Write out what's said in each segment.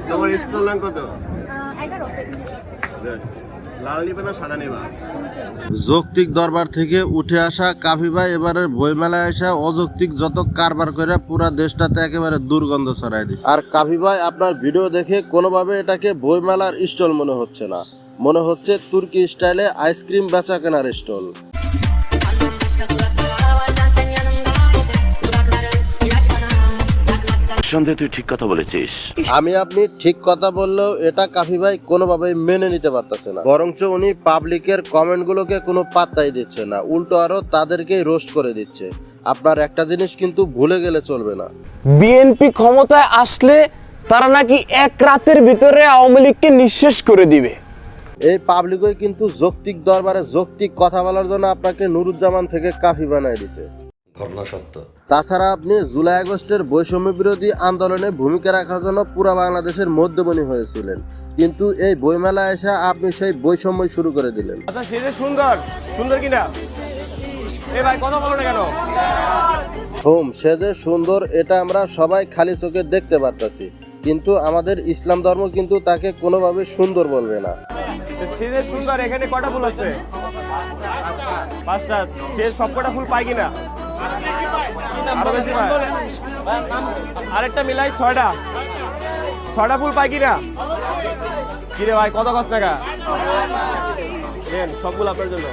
তোমার স্টল নাম কত? 11। লাল নিবা না সাদা নিবা? যৌক্তিক দরবার থেকে উঠে আসা কাফি ভাই এবারে বইমেলায় আসা অযৌক্তিক যত কারবার করে পুরা দেশটাতে একেবারে দুর্গন্ধ ছড়াই দিচ্ছে। আর কাফি ভাই আপনার ভিডিও দেখে কোনোভাবে এটাকে বইমেলার স্টল মনে হচ্ছে না, মনে হচ্ছে তুর্কি স্টাইলে আইসক্রিম বেচা কেনার স্টল। তুই ঠিক কথা বলেছিস। আমি আপনি ঠিক কথা বললেও এটা কাফি ভাই কোনোভাবেই মেনে নিতে পারতেছে না, বরঞ্চ উনি পাবলিকের কমেন্ট গুলোকে কোনো পাত্তাই দিচ্ছে না, উল্টো আরো তাদেরকেই রোস্ট করে দিচ্ছে। আপনার একটা জিনিস কিন্তু ভুলে গেলে চলবে না, বিএনপি ক্ষমতায় আসলে তারা নাকি এক রাতের ভিতরে আওয়ামী লীগকে নিঃশেষ করে দিবে। এই পাবলিকই কিন্তু যৌক্তিক দরবারে যৌক্তিক কথা বলার জন্য আপনাকে নুরুজ্জামান থেকে কাফি বানায় দিছে। ঘটনা সত্য। তাছাড়া আপনি জুলাই আগস্টের বৈষম্য বিরোধী আন্দোলনে ভূমিকা রাখার জন্য পুরা বাংলাদেশের মধ্যমণি হয়েছিলেন, কিন্তু এই বইমেলায় এসে আপনি সেই বৈষম্য শুরু করে দিলেন। আচ্ছা সে যে সুন্দর সুন্দর কিনা এ ভাই কথা বলো না কেন? সে যে সুন্দর এটা আমরা সবাই খালি চোখে দেখতে পারতেছি, কিন্তু আমাদের ইসলাম ধর্ম কিন্তু তাকে কোনোভাবে সুন্দর বলবে না। সে যে সুন্দর এখানে কটা ফুল আছে? 5টা। সে সবকটা ফুল পায় কিনা? আরো বেশি পায়। আরেকটা মিলাই 6টা ফুল পায় কিনা? কিরে ভাই কত টাকা দেন? সবগুলো আপনার জন্য।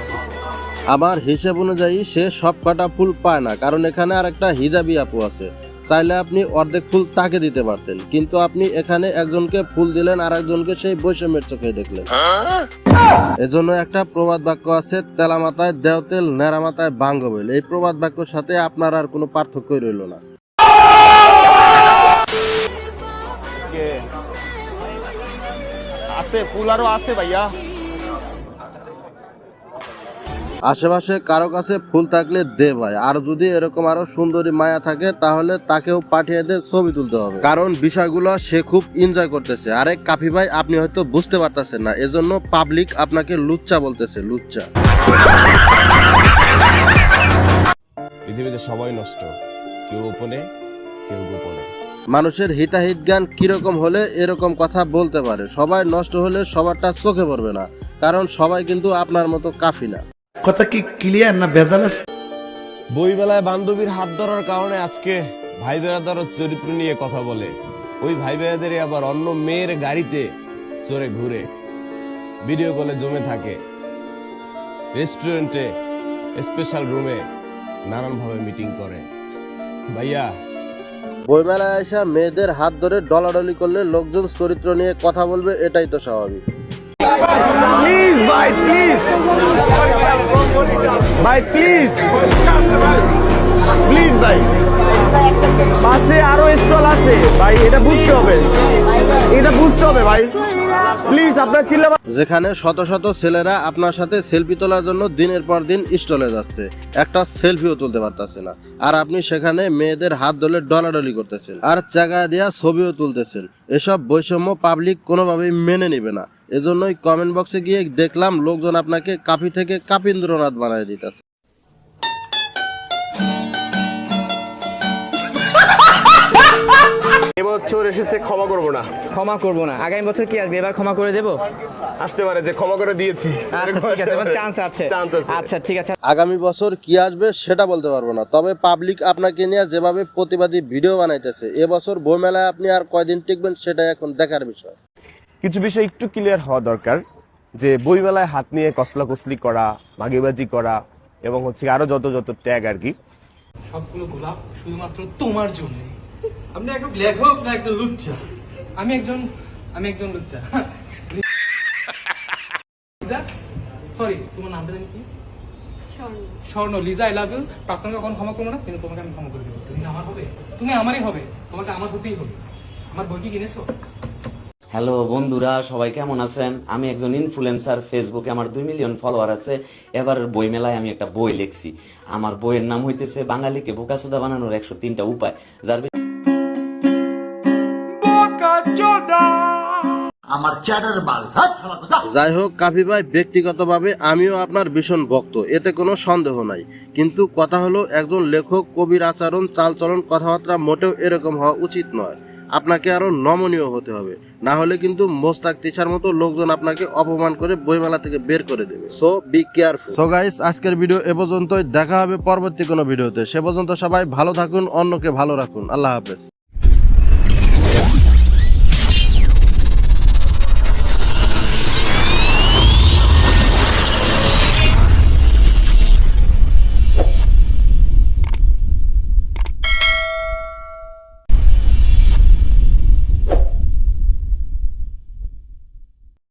আমার হিসেব অনুযায়ী সে সব কটা ফুল পায় না, কারণ এখানে আর একটা হিজাবি আপু আছে, চাইলে আপনি অর্ধেক ফুল তাকে দিতে পারতেন, কিন্তু আপনি এখানে একজনকে ফুল দিলেন আর একজনকে সেই বৈষম্যের চোখে দেখলেন। এজন্য একটা প্রবাদ বাক্য আছে, তেলা মাথায় দেও তেল, নেড়া মাথায় ভাঙ্গ বইল। এই প্রবাদ বাক্যের সাথে আপনার আর কোনো পার্থক্যই রইল না। আছে ফুল আরো আছে ভাইয়া। আশেপাশে কারো কাছে ফুল থাকলে দে ভাই, আর যদি এরকম আরো সুন্দরী মায়া থাকে তাহলে তাকেও পাঠিয়ে দে, ছবি তুলতে হবে, কারণ বিষয়গুলো সে খুব এনজয় করতেছে। আরে কাফি ভাই আপনি হয়তো বুঝতে পারতেছেন না, এজন্য পাবলিক আপনাকে লুচ্চা বলতেছে, লুচ্চা। পৃথিবীতে সবাই নষ্ট, কেউ গোপনে কেউ গোপনে। মানুষের হিতাহিত জ্ঞান কিরকম হলে এরকম কথা বলতে পারে? সবাই নষ্ট হলে সবারটা চোখে পড়বে না, কারণ সবাই কিন্তু আপনার মতো কাফি না। কথা কি ক্লিয়ার না ভেজাল আছে? বইবেলায় বান্ধবীর হাত ধরার কারণে আজকে ভাই বেড়াদার চরিত্র নিয়ে কথা বলে, ওই ভাই বেড়াদের আবার অন্য মেয়ের গাড়িতে চড়ে ঘুরে, ভিডিও কলে জমে থাকে, রেস্টুরেন্টে স্পেশাল রুমে নানানভাবে মিটিং করে। ভাইয়া বইমেলায় আসা মেয়েদের হাত ধরে ডলাডলি করলে লোকজন চরিত্র নিয়ে কথা বলবে, এটাই তো স্বাভাবিক। প্লিজ ভাই, প্লিজ ভাই, প্লিজ প্লিজ ভাই, পাশে আরো স্টল আছে ভাই, এটা বুঝতে হবে, এটা বুঝতে হবে ভাই, প্লিজ আপনার চিল্লা। যেখানে শত শত ছেলেরা আপনার সাথে সেলফি তোলার জন্য দিনের পর দিন স্টলে যাচ্ছে, একটা সেলফিও তুলতে পারতেছে না, আর আপনি সেখানে মেয়েদের হাত ধরে ডলাডলি করতেছেন আর জায়গা দেওয়া ছবিও তুলতেছেন। এসব বৈষম্য পাবলিক কোনোভাবেই মেনে নিবে না। এজন্যই কমেন্ট বক্সে গিয়ে দেখলাম লোকজন আপনাকে কাফি থেকে কাপীন্দ্রনাথ বানায় দিতেছে। এবছর এসেছে ক্ষমা করবো না। ক্ষমা করবো না, আগামী বছর কি আসবে? এবার ক্ষমা করে দেবো? আসতে পারে যে ক্ষমা করে দিয়েছি, চান্স আছে। আচ্ছা ঠিক আছে। আগামী বছর কি আসবে সেটা বলতে পারবো না, তবে পাবলিক আপনাকে নিয়ে যেভাবে প্রতিবাদী ভিডিও বানাইতেছে, এবছর বইমেলায় আপনি আর কয়দিন টিকবেন সেটা এখন দেখার বিষয়। কিছু বিষয় একটু ক্লিয়ার হওয়া দরকার, যে বইমেলায় হাত নিয়ে কসলাকসলি করা, মাগিবাজি করা এবং হচ্ছে আরো যত যত ট্যাগ আর কি, সবগুলো গোলাপ শুধুমাত্র তোমার জন্য। আপনি একদম লেখক না একদম লুচ্চা? আমি একজন লুচ্চা। লিজা, সরি তোমার নামটা জানি কি? Swarna. Liza, I love you. প্রাক্তনকে কখন ক্ষমা করবো না, কিন্তু তোমাকে আমি ক্ষমা করে দেবো। তুমি আমার হবে, তুমি আমারই হবে, তোমাকে আমার হতেই হবে। আমার বই কি কিনেছো? হ্যালো বন্ধুরা, সবাই কেমন আছেন? আমি একজন ইনফ্লুয়েন্সার, ফেসবুকে আমার 2 মিলিয়ন ফলোয়ার আছে। এবার বইমেলায় আমি একটা বই লিখছি। আমার বইয়ের নাম হইতেছে বাঙালিকে বোকাচোদা বানানোর 103টা উপায়, যার যাই হোক কাফি ভাই, ব্যক্তিগতভাবে আমিও আপনার ভীষণ ভক্ত, এতে কোনো সন্দেহ নাই। কিন্তু কথা হলো, একজন লেখক কবির আচরণ, চালচলন, কথাবার্তা মোটেও এরকম হওয়া উচিত নয়। আপনাকে আরো নমনীয় হতে হবে, না হলে কিন্তু মোস্তাক তিশার মতো লোকজন আপনাকে অপমান করে বইমেলা থেকে বের করে দেবে। So be careful. So guys, আজকের ভিডিও এ পর্যন্তই। দেখা হবে পরবর্তী কোনো ভিডিওতে। সে পর্যন্ত সবাই ভালো থাকুন, অন্যকে ভালো রাখুন। আল্লাহ হাফেজ।